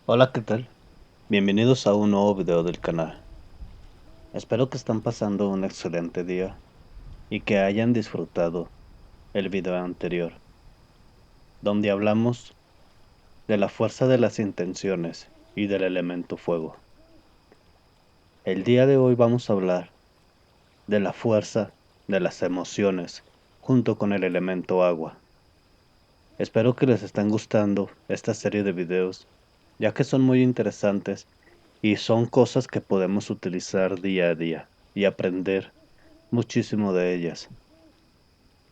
Hola, ¿qué tal? Bienvenidos a un nuevo video del canal. Espero que estén pasando un excelente día y que hayan disfrutado el video anterior, donde hablamos de la fuerza de las intenciones y del elemento fuego. El día de hoy vamos a hablar de la fuerza de las emociones junto con el elemento agua. Espero que les estén gustando esta serie de videos, ya que son muy interesantes y son cosas que podemos utilizar día a día y aprender muchísimo de ellas.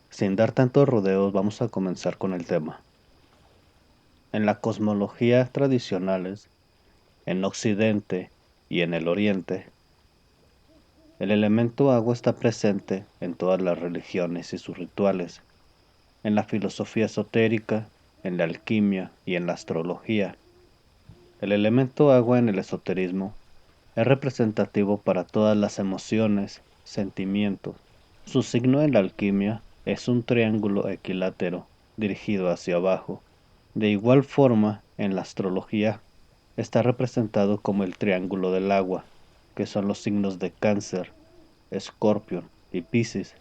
Sin dar tantos rodeos, vamos a comenzar con el tema. En la cosmología tradicionales, en Occidente y en el Oriente, el elemento agua está presente en todas las religiones y sus rituales, en la filosofía esotérica, en la alquimia y en la astrología. El elemento agua en el esoterismo es representativo para todas las emociones, sentimientos. Su signo en la alquimia es un triángulo equilátero dirigido hacia abajo. De igual forma, en la astrología está representado como el triángulo del agua, que son los signos de Cáncer, Escorpio y Piscis.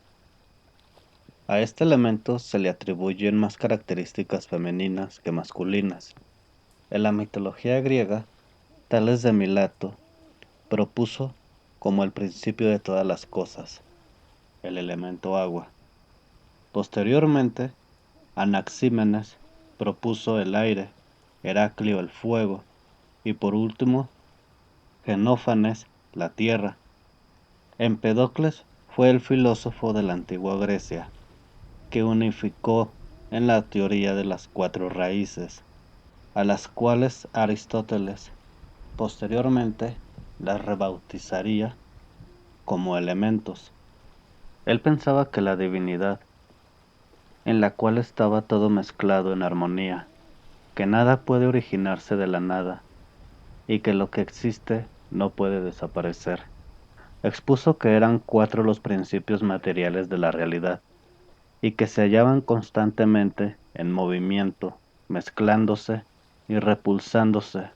A este elemento se le atribuyen más características femeninas que masculinas. En la mitología griega, Tales de Mileto propuso como el principio de todas las cosas, el elemento agua. Posteriormente, Anaxímenes propuso el aire, Heraclio el fuego y por último, Genófanes la tierra. Empedocles fue el filósofo de la antigua Grecia que unificó en la teoría de las cuatro raíces, a las cuales Aristóteles posteriormente las rebautizaría como elementos. Él pensaba que la divinidad, en la cual estaba todo mezclado en armonía, que nada puede originarse de la nada y que lo que existe no puede desaparecer. Expuso que eran cuatro los principios materiales de la realidad y que se hallaban constantemente en movimiento, mezclándose y repulsándose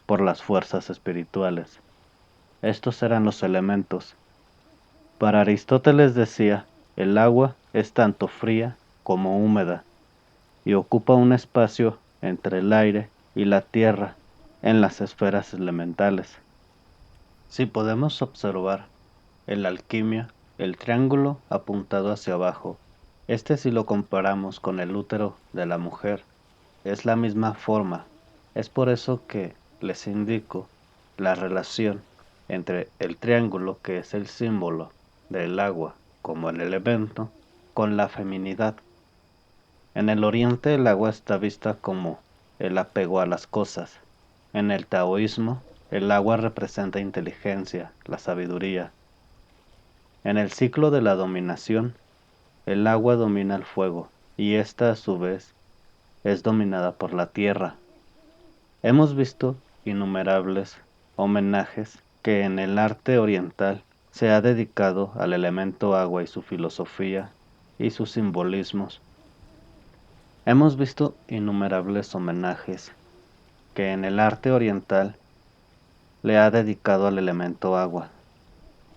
por las fuerzas espirituales. Estos eran los elementos. Para Aristóteles decía, el agua es tanto fría como húmeda y ocupa un espacio entre el aire y la tierra en las esferas elementales. Si podemos observar en la alquimia el triángulo apuntado hacia abajo, este si lo comparamos con el útero de la mujer, es la misma forma. Es por eso que les indico la relación entre el triángulo, que es el símbolo del agua como el elemento, con la feminidad. En el oriente el agua está vista como el apego a las cosas. En el taoísmo, el agua representa inteligencia, la sabiduría. En el ciclo de la dominación, el agua domina el fuego, y ésta a su vez es dominada por la tierra. Hemos visto innumerables homenajes que en el arte oriental se ha dedicado al elemento agua y su filosofía y sus simbolismos. Hemos visto innumerables homenajes que en el arte oriental le ha dedicado al elemento agua,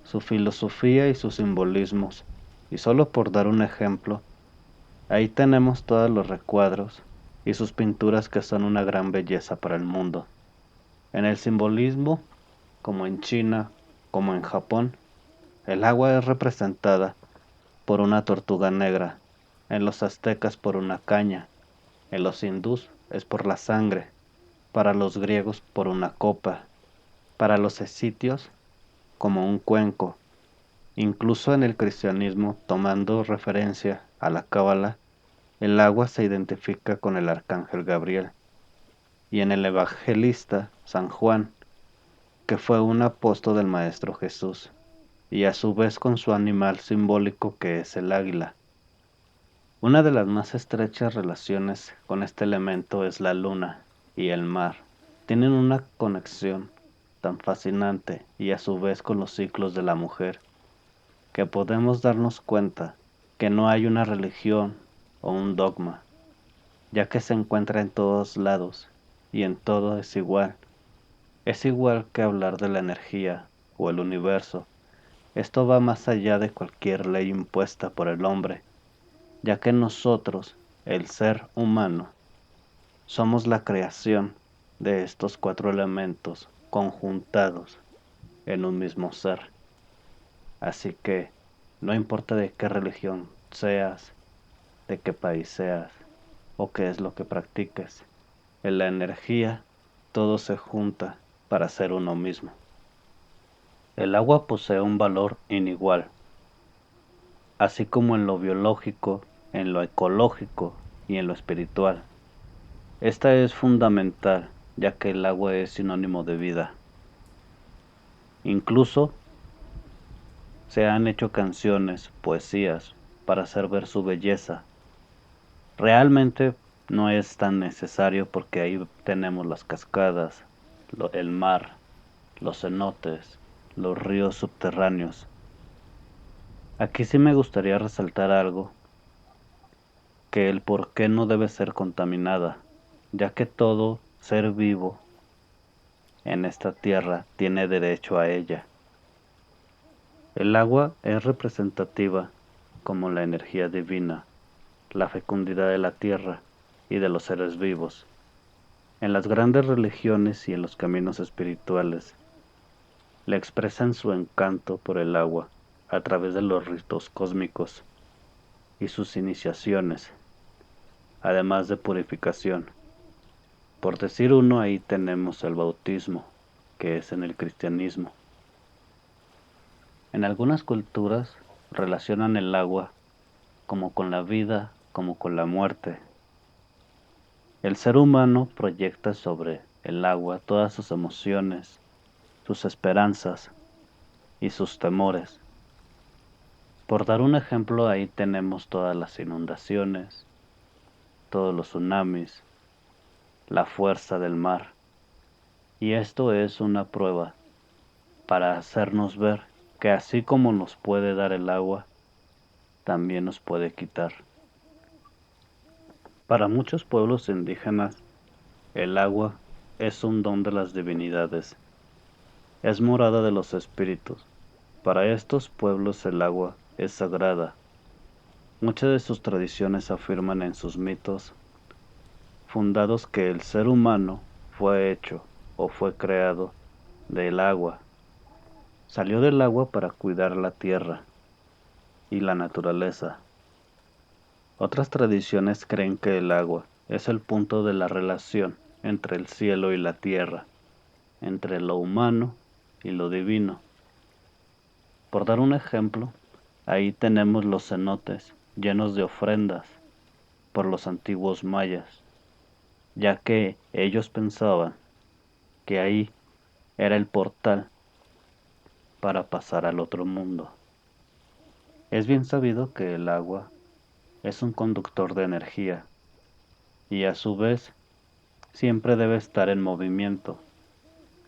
su filosofía y sus simbolismos. Y solo por dar un ejemplo, ahí tenemos todos los recuadros y sus pinturas que son una gran belleza para el mundo. En el simbolismo, como en China, como en Japón, el agua es representada por una tortuga negra, en los aztecas por una caña, en los hindús es por la sangre, para los griegos por una copa, para los escitios como un cuenco. Incluso en el cristianismo, tomando referencia a la cábala, el agua se identifica con el arcángel Gabriel, y en el evangelista San Juan, que fue un apóstol del Maestro Jesús, y a su vez con su animal simbólico que es el águila. Una de las más estrechas relaciones con este elemento es la luna y el mar. Tienen una conexión tan fascinante y a su vez con los ciclos de la mujer, que podemos darnos cuenta que no hay una religión o un dogma, ya que se encuentra en todos lados y en todo es igual. Es igual que hablar de la energía o el universo. Esto va más allá de cualquier ley impuesta por el hombre, ya que nosotros, el ser humano, somos la creación de estos cuatro elementos conjuntados en un mismo ser. Así que no importa de qué religión seas, de qué país seas o qué es lo que practiques, en la energía todo se junta para ser uno mismo. El agua posee un valor inigual, así como en lo biológico, en lo ecológico y en lo espiritual. Esta es fundamental, ya que el agua es sinónimo de vida. Incluso se han hecho canciones, poesías, para hacer ver su belleza. Realmente no es tan necesario porque ahí tenemos las cascadas, el mar, los cenotes, los ríos subterráneos. Aquí sí me gustaría resaltar algo, que el por qué no debe ser contaminada, ya que todo ser vivo en esta tierra tiene derecho a ella. El agua es representativa como la energía divina, la fecundidad de la tierra y de los seres vivos. En las grandes religiones y en los caminos espirituales, le expresan su encanto por el agua a través de los ritos cósmicos y sus iniciaciones, además de purificación. Por decir uno, ahí tenemos el bautismo, que es en el cristianismo. En algunas culturas relacionan el agua como con la vida, como con la muerte. El ser humano proyecta sobre el agua todas sus emociones, sus esperanzas y sus temores. Por dar un ejemplo, ahí tenemos todas las inundaciones, todos los tsunamis, la fuerza del mar. Y esto es una prueba para hacernos ver que así como nos puede dar el agua, también nos puede quitar. Para muchos pueblos indígenas, el agua es un don de las divinidades, es morada de los espíritus. Para estos pueblos el agua es sagrada. Muchas de sus tradiciones afirman en sus mitos fundados que el ser humano fue hecho o fue creado del agua. Salió del agua para cuidar la tierra y la naturaleza. Otras tradiciones creen que el agua es el punto de la relación entre el cielo y la tierra, entre lo humano y lo divino. Por dar un ejemplo, ahí tenemos los cenotes llenos de ofrendas por los antiguos mayas, ya que ellos pensaban que ahí era el portal para pasar al otro mundo. Es bien sabido que el agua es un conductor de energía y a su vez siempre debe estar en movimiento,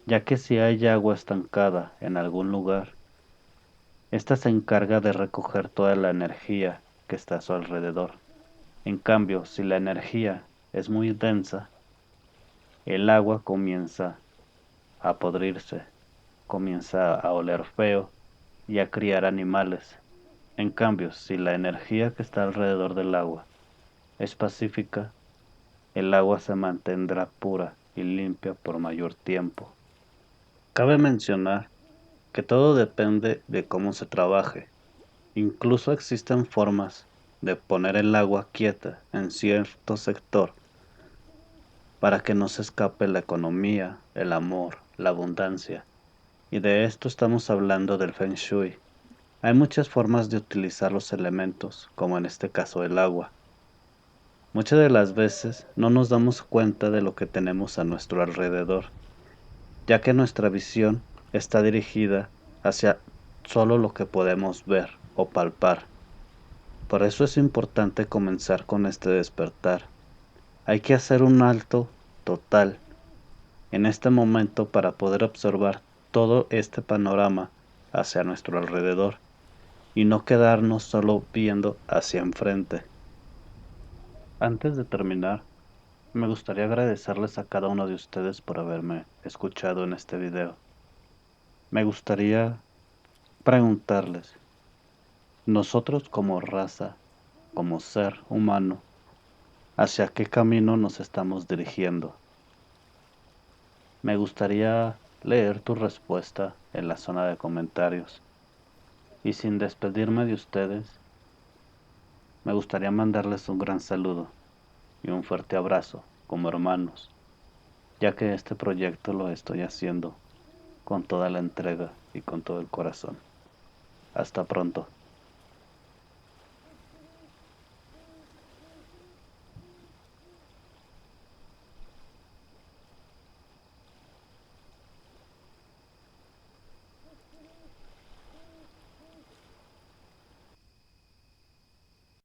ya que si hay agua estancada en algún lugar, ésta se encarga de recoger toda la energía que está a su alrededor. En cambio, si la energía es muy densa, el agua comienza a podrirse, comienza a oler feo y a criar animales. En cambio, si la energía que está alrededor del agua es pacífica, el agua se mantendrá pura y limpia por mayor tiempo. Cabe mencionar que todo depende de cómo se trabaje. Incluso existen formas de poner el agua quieta en cierto sector para que no se escape la economía, el amor, la abundancia. Y de esto estamos hablando del Feng Shui. Hay muchas formas de utilizar los elementos, como en este caso el agua. Muchas de las veces no nos damos cuenta de lo que tenemos a nuestro alrededor, ya que nuestra visión está dirigida hacia solo lo que podemos ver o palpar. Por eso es importante comenzar con este despertar. Hay que hacer un alto total en este momento para poder observar todo este panorama hacia nuestro alrededor y no quedarnos solo viendo hacia enfrente. Antes de terminar, Me gustaría agradecerles a cada uno de ustedes por haberme escuchado en este video. Me gustaría preguntarles, nosotros como raza, como ser humano, ¿hacia qué camino nos estamos dirigiendo? Me gustaría leer tu respuesta en la zona de comentarios. Y sin despedirme de ustedes, me gustaría mandarles un gran saludo y un fuerte abrazo como hermanos, ya que este proyecto lo estoy haciendo con toda la entrega y con todo el corazón. Hasta pronto.